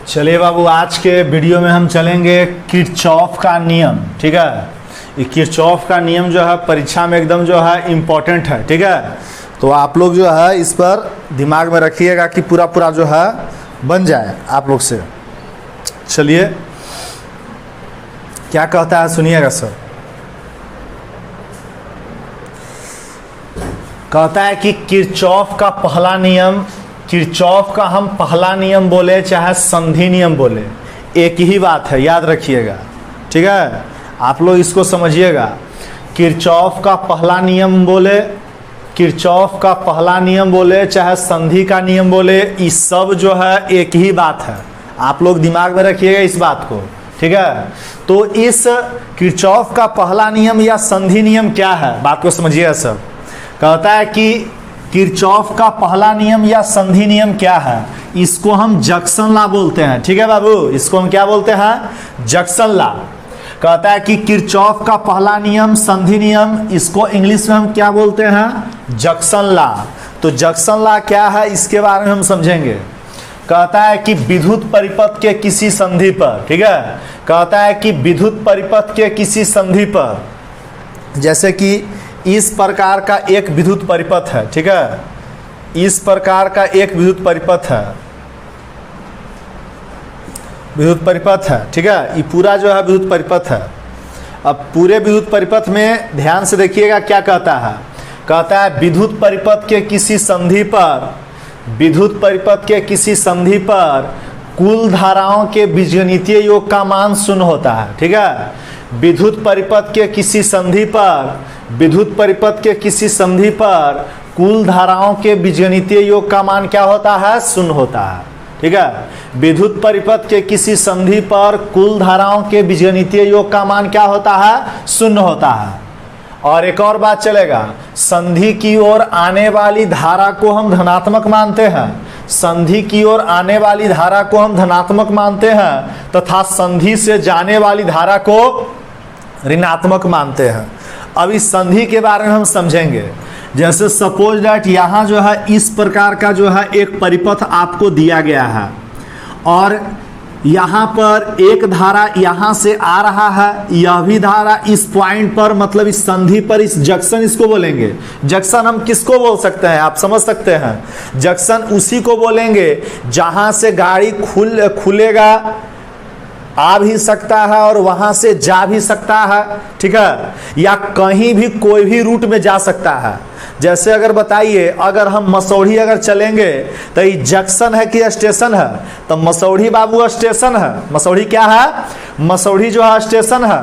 चलिए बाबू, आज के वीडियो में हम चलेंगे किरचॉफ का नियम। ठीक है, ये किरचॉफ का नियम जो है परीक्षा में एकदम जो है इम्पोर्टेंट है। ठीक है, तो आप लोग जो है इस पर दिमाग में रखिएगा कि पूरा जो है बन जाए आप लोग से। चलिए क्या कहता है सुनिएगा सर। कहता है कि किरचॉफ का पहला नियम, किरचॉफ का हम पहला नियम बोले चाहे संधि नियम बोले, एक ही बात है, याद रखिएगा। ठीक है, आप लोग इसको समझिएगा। किरचॉफ का पहला नियम बोले, किरचॉफ का पहला नियम बोले चाहे संधि का नियम बोले, ये सब जो है एक ही बात है। आप लोग दिमाग में रखिएगा इस बात को। ठीक है, तो इस किरचॉफ का पहला नियम या संधि नियम क्या है, बात को समझिएगा सब। कहता है कि किरचॉफ का पहला नियम या संधि नियम क्या है, इसको हम जंक्शन लॉ बोलते हैं। ठीक है बाबू, इसको हम क्या बोलते हैं, जंक्शन लॉ। कहता है कि किरचॉफ का पहला नियम संधि नियम, इसको इंग्लिश में हम क्या बोलते हैं, जंक्शन लॉ। तो जंक्शन लॉ क्या है इसके बारे में हम समझेंगे। कहता है कि विद्युत परिपथ के किसी संधि पर, ठीक है, कहता है कि विद्युत परिपथ के किसी संधि पर, जैसे कि इस प्रकार का एक विद्युत परिपथ है। ठीक है, इस प्रकार का एक विद्युत परिपथ है, विद्युत परिपथ है। ठीक है, ये पूरा जो है विद्युत परिपथ है। अब पूरे विद्युत परिपथ में ध्यान से देखिएगा क्या कहता है। कहता है विद्युत परिपथ के किसी संधि पर, विद्युत परिपथ के किसी संधि पर कुल धाराओं के बीजगणितीय योग का मान शून्य होता है। ठीक है, विद्युत परिपथ के किसी संधि पर, विद्युत परिपथ के किसी संधि पर कुल धाराओं के बीजगणितीय योग का मान क्या होता है, शून्य होता है। ठीक है, विद्युत परिपथ के किसी संधि पर कुल धाराओं के बीजगणितीय योग का मान क्या होता है, शून्य होता है। और एक और बात चलेगा, संधि की ओर आने वाली धारा को हम धनात्मक मानते हैं, संधि की ओर आने वाली धारा को हम धनात्मक मानते हैं तथा संधि से जाने वाली धारा को ऋणात्मक मानते हैं। अब इस संधि के बारे में हम समझेंगे। जैसे सपोज दैट यहाँ जो है इस प्रकार का जो है एक परिपथ आपको दिया गया है और यहाँ पर एक धारा यहाँ से आ रहा है, यह भी धारा इस पॉइंट पर, मतलब इस संधि पर, इस जंक्शन इसको बोलेंगे। जंक्शन हम किसको बोल सकते हैं, आप समझ सकते हैं। जंक्शन उसी को बोलेंगे जहाँ से गाड़ी खुलेगा, आ भी सकता है और वहां से जा भी सकता है। ठीक है, या कहीं भी कोई भी रूट में जा सकता है। जैसे अगर बताइए, अगर हम मसौढ़ी अगर चलेंगे तो ये जंक्शन है कि स्टेशन है, तो मसौढ़ी बाबू स्टेशन है। मसौढ़ी क्या है, मसौढ़ी जो है स्टेशन है।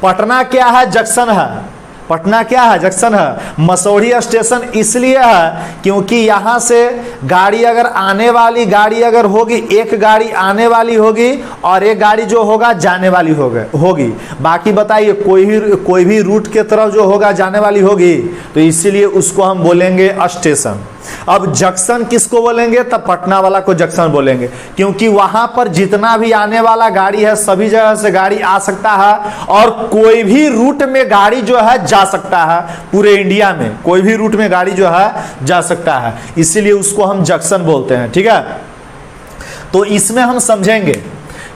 पटना क्या है, जंक्शन है। पटना क्या है, जंक्शन है। मसौढ़ी स्टेशन इसलिए है क्योंकि यहाँ से गाड़ी अगर आने वाली गाड़ी अगर होगी, एक गाड़ी आने वाली होगी और एक गाड़ी जो होगा जाने वाली होगी। बाकी बताइए कोई भी रूट के तरफ जो होगा जाने वाली होगी, तो इसीलिए उसको हम बोलेंगे स्टेशन। अब जंक्शन किसको बोलेंगे, तब पटना वाला को जंक्शन बोलेंगे, क्योंकि वहां पर जितना भी आने वाला गाड़ी है सभी जगह से गाड़ी आ सकता है और कोई भी रूट में गाड़ी जो है जा सकता है। पूरे इंडिया में कोई भी रूट में गाड़ी जो है जा सकता है, इसीलिए उसको हम जंक्शन बोलते हैं। ठीक है, तो इसमें हम समझेंगे।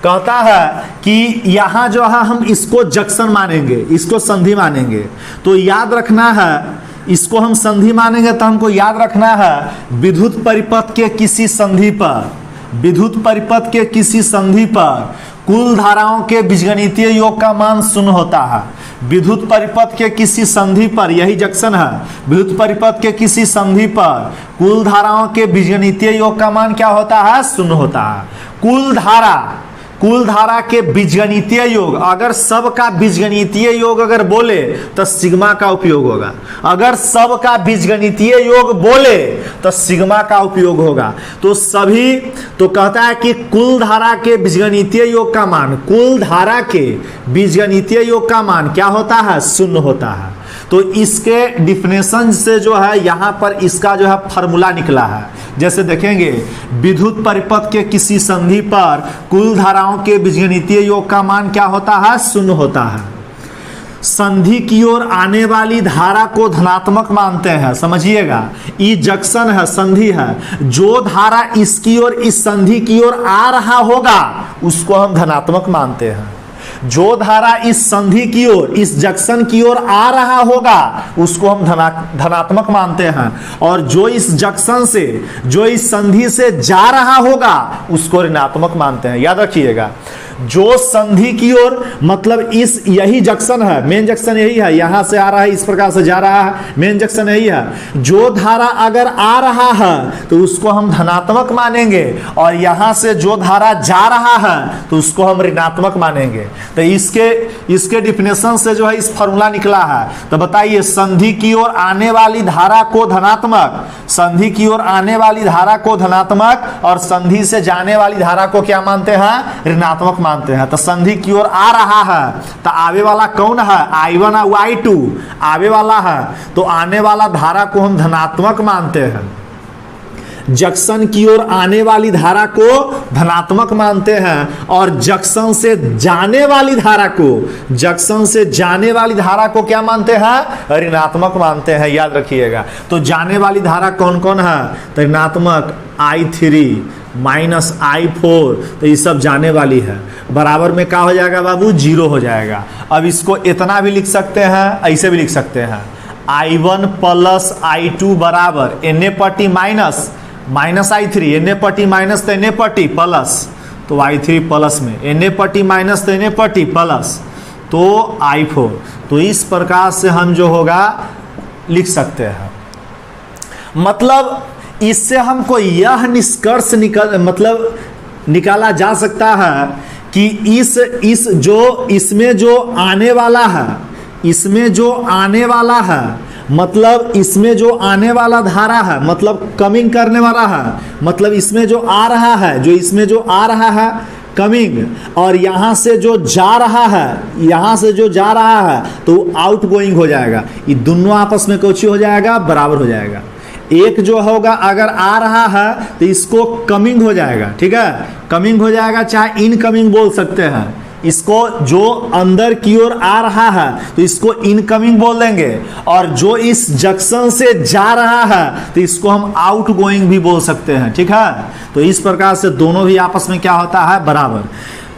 कहता है कि यहां जो है हम इसको जंक्शन मानेंगे, इसको संधि मानेंगे। तो याद रखना है, इसको हम संधि मानेंगे तो हमको याद रखना है विद्युत परिपथ के किसी संधि पर, विद्युत परिपथ के किसी संधि पर कुल धाराओं के बीजगणितीय योग का मान शून्य होता है। विद्युत परिपथ के किसी संधि पर, यही जंक्शन है, विद्युत परिपथ के किसी संधि पर कुल धाराओं के बीजगणितीय योग का मान क्या होता है, शून्य होता है। कुल धारा के बीजगणितीय योग, अगर सब का बीजगणितीय योग अगर बोले तो सिग्मा का उपयोग होगा। अगर सब का बीजगणितीय योग बोले तो सिग्मा का उपयोग होगा। तो सभी, तो कहता है कि कुल धारा के बीजगणितीय योग का मान, कुल धारा के बीजगणितीय योग का मान क्या होता है, शून्य होता है। तो इसके डिफिनेशन से जो है यहाँ पर इसका जो है फार्मूला निकला है। जैसे देखेंगे, विद्युत परिपथ के किसी संधि पर कुल धाराओं के बीजगणितीय योग का मान क्या होता है, शून्य होता है। संधि की ओर आने वाली धारा को धनात्मक मानते हैं। समझिएगा, ई जंक्शन है, संधि है, जो धारा इसकी ओर इस संधि की ओर आ रहा होगा उसको हम धनात्मक मानते हैं। जो धारा इस संधि की ओर, इस जंक्शन की ओर आ रहा होगा उसको हम धनात्मक मानते हैं, और जो इस जंक्शन से, जो इस संधि से जा रहा होगा उसको ऋणात्मक मानते हैं। याद रखिएगा, जो संधि की ओर मतलब इस, यही जंक्शन है, मेन जंक्शन यही है, यहां से आ रहा है, इस प्रकार से जा रहा है, मेन जंक्शन यही है। जो धारा अगर आ रहा है तो उसको हम धनात्मक मानेंगे, और यहां से जो धारा जा रहा है तो उसको हम ऋणात्मक मानेंगे। तो इसके डिफिनेशन से जो है इस फॉर्मूला निकला है। तो बताइए, संधि की ओर आने वाली धारा को धनात्मक, संधि की ओर आने वाली धारा को धनात्मक, और संधि से जाने वाली धारा को क्या मानते हैं? ऋणात्मक मानते हैं। तो संधि की ओर आ रहा है तो आवे वाला कौन है? I1 और I2 आवे वाला है, तो आने वाला धारा को हम धनात्मक मानते हैं। जंक्शन की ओर आने वाली धारा को धनात्मक मानते हैं, और जंक्शन से जाने वाली धारा को, जंक्शन से जाने वाली धारा को क्या मानते हैं? ऋणात्मक मानते हैं। याद रखिएगा, तो जाने वाली धारा कौन कौन है? तो ऋणात्मक I3 माइनस I4, तो ये सब जाने वाली है। बराबर में क्या हो जाएगा बाबू? 0 हो जाएगा। अब इसको इतना भी लिख सकते हैं, ऐसे भी लिख सकते हैं, I1 प्लस I2 बराबर Na पट्टी माइनस I3, Na पट्टी माइनस तो Na पट्टी प्लस, तो I3 प्लस में Na पट्टी माइनस तो Na पट्टी प्लस, तो I4। तो इस प्रकार से हम जो होगा लिख सकते हैं। मतलब इससे हमको यह निष्कर्ष निकाला जा सकता है कि इस जो इसमें जो आने वाला है, इसमें जो आने वाला है, मतलब इसमें जो आने वाला धारा है, मतलब कमिंग करने वाला है, मतलब इसमें जो आ रहा है, जो इसमें जो आ रहा है कमिंग, और यहाँ से जो जा रहा है, यहाँ से जो जा रहा है तो आउट गोइंग हो जाएगा। ये दोनों आपस में कुछ हो जाएगा, बराबर हो जाएगा। एक जो होगा अगर आ रहा है तो इसको कमिंग हो जाएगा, ठीक है, कमिंग हो जाएगा, चाहे इनकमिंग बोल सकते हैं। इसको जो अंदर की ओर आ रहा है तो इसको इनकमिंग बोल देंगे, और जो इस जंक्शन से जा रहा है तो इसको हम आउट गोइंग भी बोल सकते हैं, ठीक है। तो इस प्रकार से दोनों भी आपस में क्या होता है? बराबर।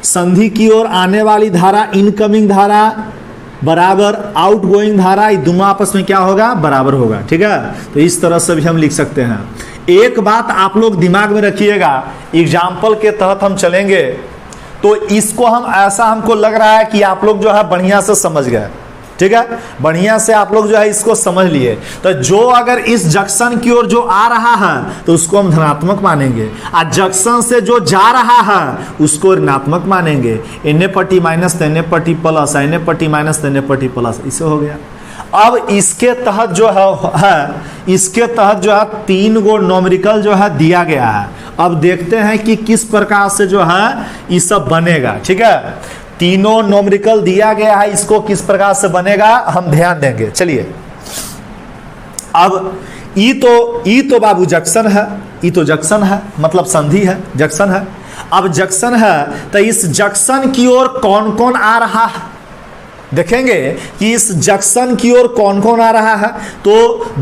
संधि की ओर आने वाली धारा इनकमिंग धारा बराबर आउट गोइंग धारा, ये दोनों आपस में क्या होगा? बराबर होगा, ठीक है। तो इस तरह से भी हम लिख सकते हैं। एक बात आप लोग दिमाग में रखिएगा, एग्जाम्पल के तहत हम चलेंगे तो इसको हम ऐसा, हमको लग रहा है कि आप लोग जो है बढ़िया से समझ गए, ठीक है, बढ़िया से आप लोग जो है इसको समझ लिए। तो जो अगर इस जंक्शन की ओर जो आ रहा है तो उसको हम धनात्मक मानेंगे, और जंक्शन से जो जा रहा है उसको ऋणात्मक मानेंगे। Na पट्टी माइनस Na पट्टी प्लस, Na पट्टी माइनस Na पट्टी प्लस, इसे हो गया। अब इसके तहत जो है इसके तहत जो है 3 गो न्यूमेरिकल जो है दिया गया है। अब देखते हैं कि किस प्रकार से जो है ये सब बनेगा, ठीक है। तीनों न्यूमेरिकल दिया गया है, इसको किस प्रकार से बनेगा हम ध्यान देंगे। चलिए, अब ई तो बाबू जंक्शन है, ई तो जंक्शन है, मतलब संधि है, जंक्शन है। अब जंक्शन है तो इस जंक्शन की ओर कौन कौन आ रहा है, देखेंगे कि इस जंक्शन की ओर कौन कौन आ रहा है। तो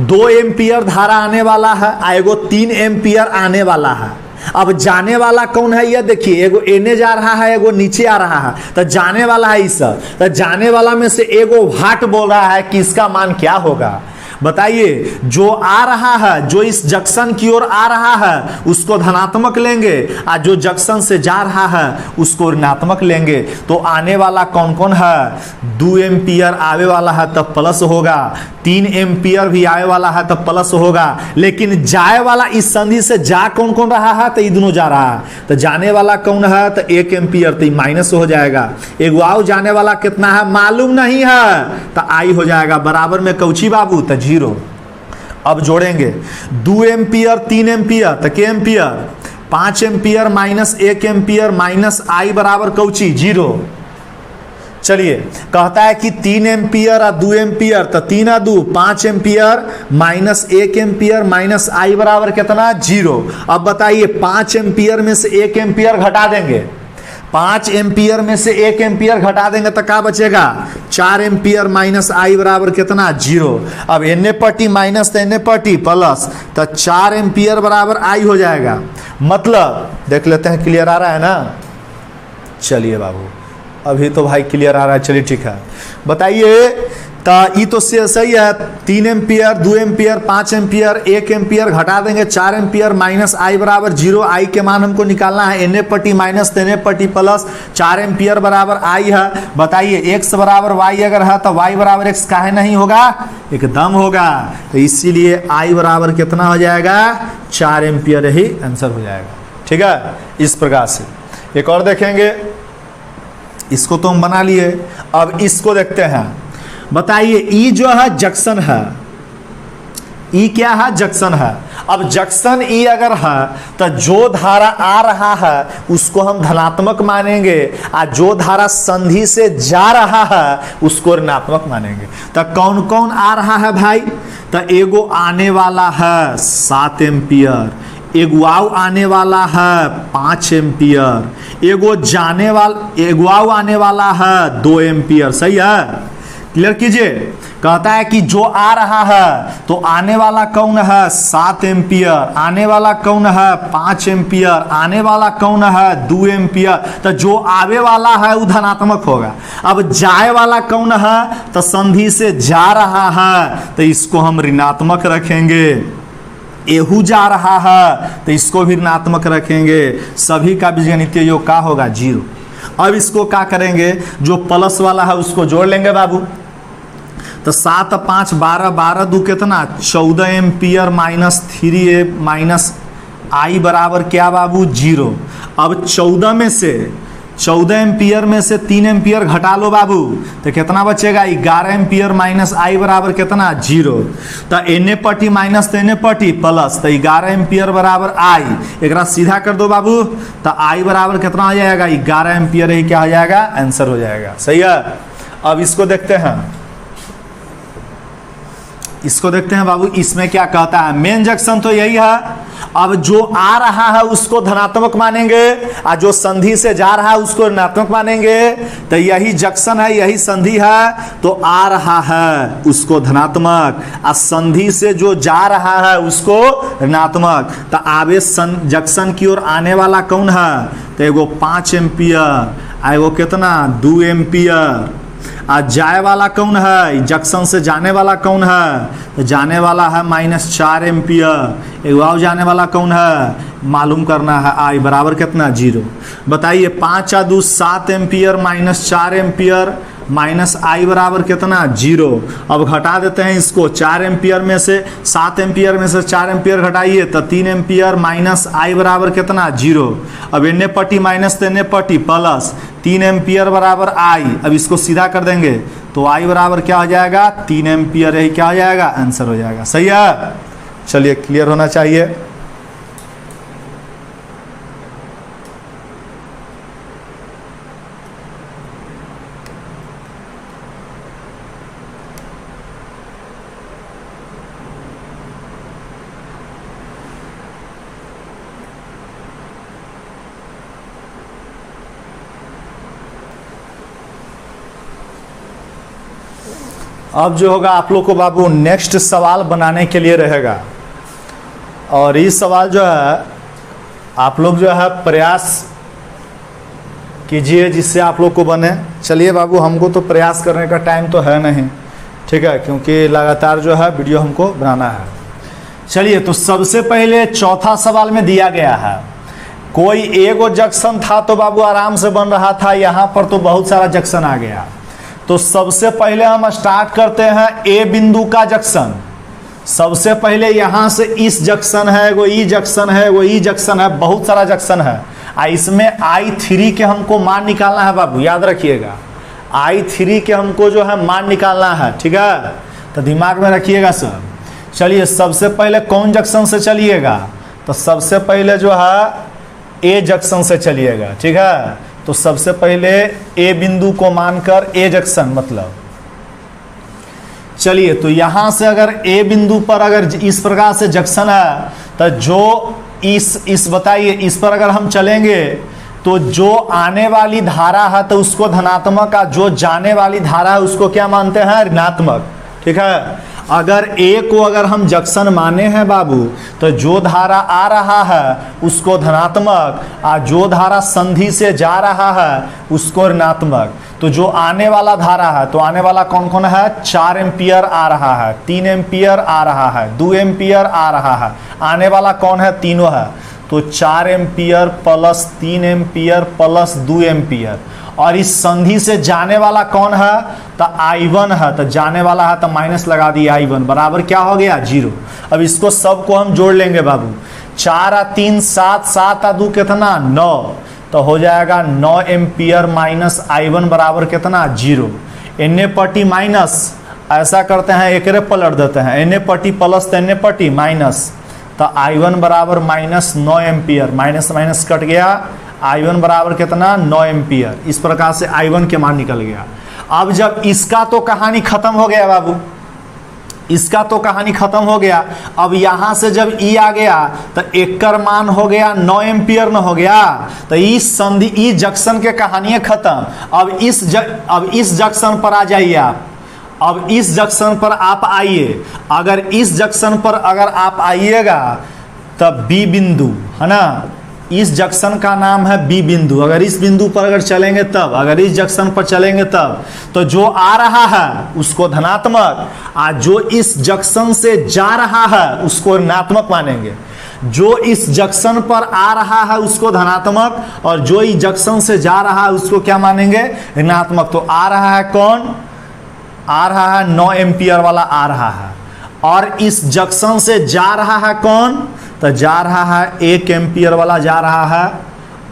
2 एम्पियर धारा आने वाला है, एगो 3 एम्पियर आने वाला है। अब जाने वाला कौन है ये देखिए, एगो एने जा रहा है, एगो नीचे आ रहा है, तो जाने वाला है इस। तो जाने वाला में से एगो वाट बोल रहा है कि इसका मान क्या होगा, बताइए। जो आ रहा है, जो इस जंक्शन की ओर आ रहा है उसको धनात्मक लेंगे, और जो जंक्शन से जा रहा है उसको ऋणात्मक लेंगे। तो आने वाला कौन कौन है? 2 एम्पियर आवे वाला है तब प्लस होगा, 3 एम्पियर भी आवे वाला है तब प्लस होगा। लेकिन जाए वाला इस संधि से जा कौन कौन रहा है? तो ये दोनों जा रहा है। तो जाने वाला कौन है? तो 1 एम्पियर, तो माइनस हो जाएगा। एगो आओ जाने वाला कितना है मालूम नहीं है, तो आई हो जाएगा। बराबर में कौची बाबू? तो 0। अब जोड़ेंगे 2 एम्पियर 3 एम्पियर, तो के ampere? 5 ampere minus 1 ampere minus I बराबर कौची? 0। चलिए, कहता है कि 3 एम्पियर और 2 एम्पियर, तो 3 और 2 5 ampere minus 1 ampere minus I बराबर कितना? 0। अब बताइए 5 एम्पियर में से 1 एम्पियर घटा देंगे 5 एम्पियर में से 1 एम्पियर घटा देंगे तो क्या बचेगा 4 एम्पियर माइनस आई बराबर कितना 0। अब एन पटी माइनस तो एन पटी प्लस तो 4 एम्पियर बराबर आई हो जाएगा। मतलब देख लेते हैं क्लियर आ रहा है ना। चलिए बाबू अभी तो भाई क्लियर आ रहा है। चलिए ठीक है बताइए तो ये तो सही है। 3 एम्पियर 2 एम्पियर 5 एम्पियर 1 एम्पियर घटा देंगे 4 एम्पियर माइनस आई बराबर 0। आई के मान हमको निकालना है एन पटी माइनस एन पटी प्लस 4 एम्पियर बराबर आई है। बताइए एक्स बराबर वाई अगर है तो वाई बराबर एक्स काहे नहीं होगा, एकदम होगा। तो इसीलिए आई बराबर कितना हो जाएगा 4 एम्पियर ही आंसर हो जाएगा। ठीक है इस प्रकार से। एक और देखेंगे, इसको तो हम बना लिए। अब इसको देखते हैं। बताइए ई जो है जंक्शन है, ई क्या है जंक्शन है। अब जंक्शन ई अगर है तो जो धारा आ रहा है उसको हम धनात्मक मानेंगे और जो धारा संधि से जा रहा है उसको ऋणात्मक मानेंगे। तो कौन कौन आ रहा है भाई, तो एगो आने वाला है 7 एम्पियर, एगो आने वाला है 5 एम्पियर, एगो आने वाला है 2 एम्पियर। सही है क्लियर कीजिए। कहता है कि जो आ रहा है तो आने वाला कौन है 7 एम्पियर, आने वाला कौन है 5 एम्पियर, आने वाला कौन है 2 एम्पियर। तो जो आवे वाला है वो धनात्मक होगा। अब जाए वाला कौन है, तो संधि से जा रहा है तो इसको हम ऋणात्मक रखेंगे। एहू जा रहा है तो इसको भी ऋणात्मक रखेंगे। सभी का बीजगणितीय योग क्या होगा 0। अब इसको क्या करेंगे, जो प्लस वाला है उसको जोड़ लेंगे बाबू। तो 7 5 12 12 2 कितना 14 एम्पियर माइनस 3 माइनस आई बराबर क्या बाबू 0। अब 14 एम्पियर में से 3 एम्पियर घटा लो बाबू तो कितना बचेगा 11 एम्पियर माइनस आई बराबर कितना 0। तो एन पटी माइनस एन पटी प्लस तो 11 एम्पियर बराबर आई। एक सीधा कर दो बाबू तो आई बराबर कितना हो जाएगा 11 एम्पियर ही क्या हो जाएगा आंसर हो जाएगा। सही है। अब इसको देखते हैं, इसको देखते हैं बाबू। इसमें क्या कहता है, मेन जंक्शन तो यही है। अब जो आ रहा है उसको धनात्मक मानेंगे और जो संधि से जा रहा है उसको ऋणात्मक मानेंगे। तो यही जंक्शन है, यही संधि है। तो आ रहा है उसको धनात्मक और संधि से जो जा रहा है उसको ऋणात्मक। तो आवे जंक्शन की ओर आने वाला कौन है, तो एगो 5 एम्पियर, एगो कितना 2 एम्पियर। आज जाए वाला कौन है, जंक्शन से जाने वाला कौन है, तो जाने वाला है -4 एम्पियर। एक और जाने वाला कौन है मालूम करना है, आई बराबर कितना 0। बताइए 5 और 2 7 एम्पियर -4 एम्पियर माइनस आई बराबर कितना 0। अब घटा देते हैं इसको 4 एम्पियर में से 7 एम्पियर में से 4 एम्पियर घटाइए तो 3 एम्पियर माइनस आई बराबर कितना 0। अब एन पटी माइनस एन पटी प्लस 3 एम्पियर बराबर आई। अब इसको सीधा कर देंगे तो आई बराबर क्या हो जाएगा 3 एम्पियर, यही क्या हो जाएगा आंसर हो जाएगा। सही है। चलिए क्लियर होना चाहिए। अब जो होगा आप लोग को बाबू नेक्स्ट सवाल बनाने के लिए रहेगा और ये सवाल जो है आप लोग जो है प्रयास कीजिए जिससे आप लोग को बने। चलिए बाबू हमको तो प्रयास करने का टाइम तो है नहीं, ठीक है, क्योंकि लगातार जो है वीडियो हमको बनाना है। चलिए तो सबसे पहले चौथा सवाल में दिया गया है कोई एगो जंक्शन था तो बाबू आराम से बन रहा था, यहाँ पर तो बहुत सारा जंक्शन आ गया। तो सबसे पहले हम स्टार्ट करते हैं ए बिंदु का जंक्शन। सबसे पहले यहाँ से इस जंक्शन है, वो ई जंक्शन है, वो ई जंक्शन है, बहुत सारा जंक्शन है। इसमें I3 के हमको मान निकालना है बाबू, याद रखिएगा I3 के हमको जो है मान निकालना है, ठीक है, तो दिमाग में रखिएगा सर। चलिए सबसे पहले कौन जंक्शन से चलिएगा, तो सबसे पहले जो है ए जंक्शन से चलिएगा, ठीक है। तो सबसे पहले ए बिंदु को मानकर ए जंक्शन मतलब चलिए तो यहां से अगर ए बिंदु पर अगर इस प्रकार से जंक्शन है तो जो इस बताइए इस पर अगर हम चलेंगे तो जो आने वाली धारा है तो उसको धनात्मक, और जो जाने वाली धारा है उसको क्या मानते हैं, ऋणात्मक। ठीक है, अगर ए को अगर हम जंक्शन माने हैं बाबू, तो जो धारा आ रहा है उसको धनात्मक, और जो धारा संधि से जा रहा है उसको ऋणात्मक। तो जो आने वाला धारा है, तो आने वाला कौन कौन है, 4 एम्पियर आ रहा है, 3 एम्पियर आ रहा है, 2 एम्पियर आ रहा है। आने वाला कौन है, तीनों है। तो 4 ampere plus 3 ampere plus 2 ampere. और इस संधि से जाने वाला कौन है, तो I1 है। तो जाने वाला है तो माइनस लगा दिया, I1 बराबर क्या हो गया, 0। अब इसको सबको हम जोड़ लेंगे बाबू, 4 और 3 7, 7 और 2 कितना, 9। तो हो जाएगा 9 एम्पियर माइनस I1 बराबर कितना, 0। एन पट्टी माइनस, ऐसा करते हैं एक रे पलट देते हैं, एन पट्टी प्लस तो एन पट्टी माइनस। तो I1 बराबर minus 9 ampere, minus minus cut गया, I1 बराबर कितना, 9 एम्पियर। इस प्रकार से I1 के मान निकल गया। अब जब इसका तो कहानी खत्म हो गया बाबू, इसका तो कहानी खत्म हो गया। अब यहां से जब E आ गया तो एक का मान हो गया 9 एम्पियर न हो गया। तो इस संधि, इस जंक्शन के कहानी खत्म। अब इस जंक्शन पर आ जाइए आप। अब इस जंक्शन पर आप आइए, अगर इस जंक्शन पर अगर आप आइएगा तब बी बिंदु है ना, इस जंक्शन का नाम है बी बिंदु। अगर इस बिंदु पर अगर चलेंगे तब, अगर इस जंक्शन पर चलेंगे तब, तो जो आ रहा है उसको धनात्मक, और जो इस जंक्शन से जा रहा है उसको ऋणात्मक मानेंगे। जो इस जंक्शन पर आ रहा है उसको धनात्मक, और जो इस जंक्शन से जा रहा है उसको क्या मानेंगे, ऋणात्मक। तो आ रहा है कौन, आ रहा है 9 एम्पियर वाला आ रहा है। और इस जंक्शन से जा रहा है कौन, तो जा रहा है 1 एम्पियर वाला जा रहा है।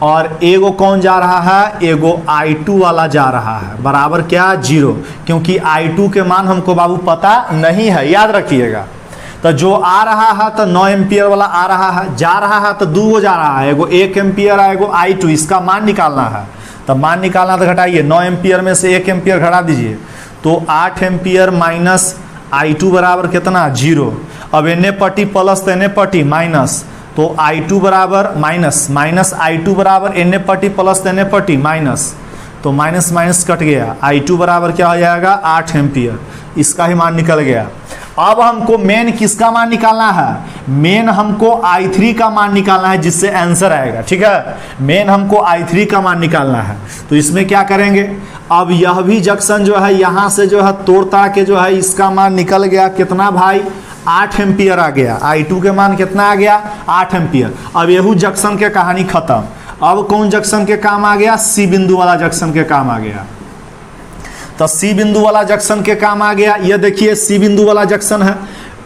और एगो कौन जा रहा है, एगो I2 वाला जा रहा है, बराबर क्या, 0। क्योंकि I2 के मान हमको बाबू पता नहीं है, याद रखिएगा। तो जो आ रहा है तो 9 एम्पियर वाला आ रहा है, जा रहा है तो 2 जा रहा है, एगो 1 एम्पियर है, एगो I2। इसका मान निकालना है, तो मान निकालना तो घटाइए, 9 एम्पियर में से 1 एम्पियर घटा दीजिए, तो 8 एम्पियर माइनस I2 बराबर कितना, 0। अब एन पट्टी प्लस तो एन पट्टी माइनस, तो I2 बराबर माइनस, माइनस I2 बराबर एन पट्टी प्लस तो एन पट्टी माइनस, तो माइनस माइनस कट गया। I2 बराबर क्या हो जाएगा, 8 एम्पियर। इसका ही मान निकल गया। अब हमको मेन किसका मान निकालना है, मेन हमको I3 का मान निकालना है, जिससे आंसर आएगा। ठीक है, मेन हमको I3 का मान निकालना है। तो इसमें क्या करेंगे, अब यह भी जंक्शन जो है यहाँ से जो है तोड़ ताड़ के जो है इसका मान निकल गया कितना भाई, 8 एम्पियर आ गया। I2 के मान कितना आ गया, 8 एम्पियर। अब यहू जंक्शन के कहानी खत्म। अब कौन जंक्शन के काम आ गया, सी बिंदु वाला जंक्शन के काम आ गया। तो सी बिंदु वाला जंक्शन के काम आ गया। ये देखिए सी बिंदु वाला जंक्शन है,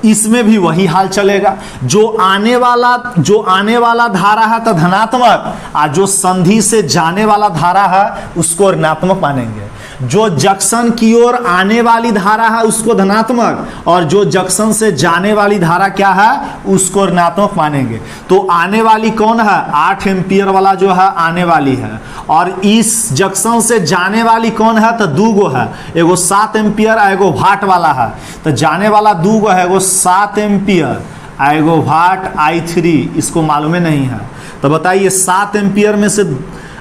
इसमें भी वही हाल चलेगा। जो आने वाला धारा है तो धनात्मक, और जो संधि से जाने वाला धारा है उसको ऋणात्मक मानेंगे। जो जंक्शन की ओर आने वाली धारा है उसको धनात्मक, और जो जंक्शन से जाने वाली धारा क्या है उसको ऋणात्मक मानेंगे। तो आने वाली कौन है, 8 एम्पियर वाला जो है आने वाली है। और इस जंक्शन से जाने वाली कौन है, तो 2 गो है, एगो 7 एम्पियर एगो वाट वाला है। तो जाने वाला 2 गो है, एगो 7 एम्पियर एगो वाट I3, इसको मालूम नहीं है। तो बताइए 7 एम्पियर में से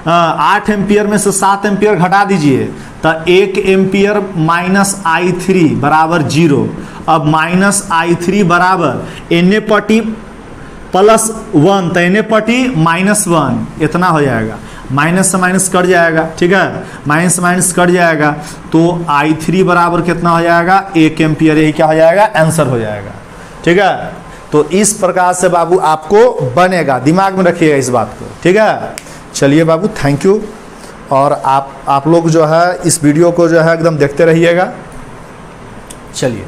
8 एम्पियर में से 7 एम्पियर घटा दीजिए, तो 1 एम्पियर माइनस I3 बराबर 0। अब माइनस I3 बराबर एन पट्टी प्लस 1, तो एन पट्टी -1, इतना हो जाएगा। माइनस से माइनस कट जाएगा। ठीक है, माइनस से माइनस कट जाएगा, तो I3 बराबर कितना हो जाएगा, 1 एम्पियर। यही क्या हो जाएगा, आंसर हो जाएगा। ठीक है, तो इस प्रकार से बाबू आपको बनेगा, दिमाग में रखिएगा इस बात को। ठीक है, चलिए बाबू, थैंक यू। और आप लोग जो है इस वीडियो को जो है एकदम देखते रहिएगा। चलिए।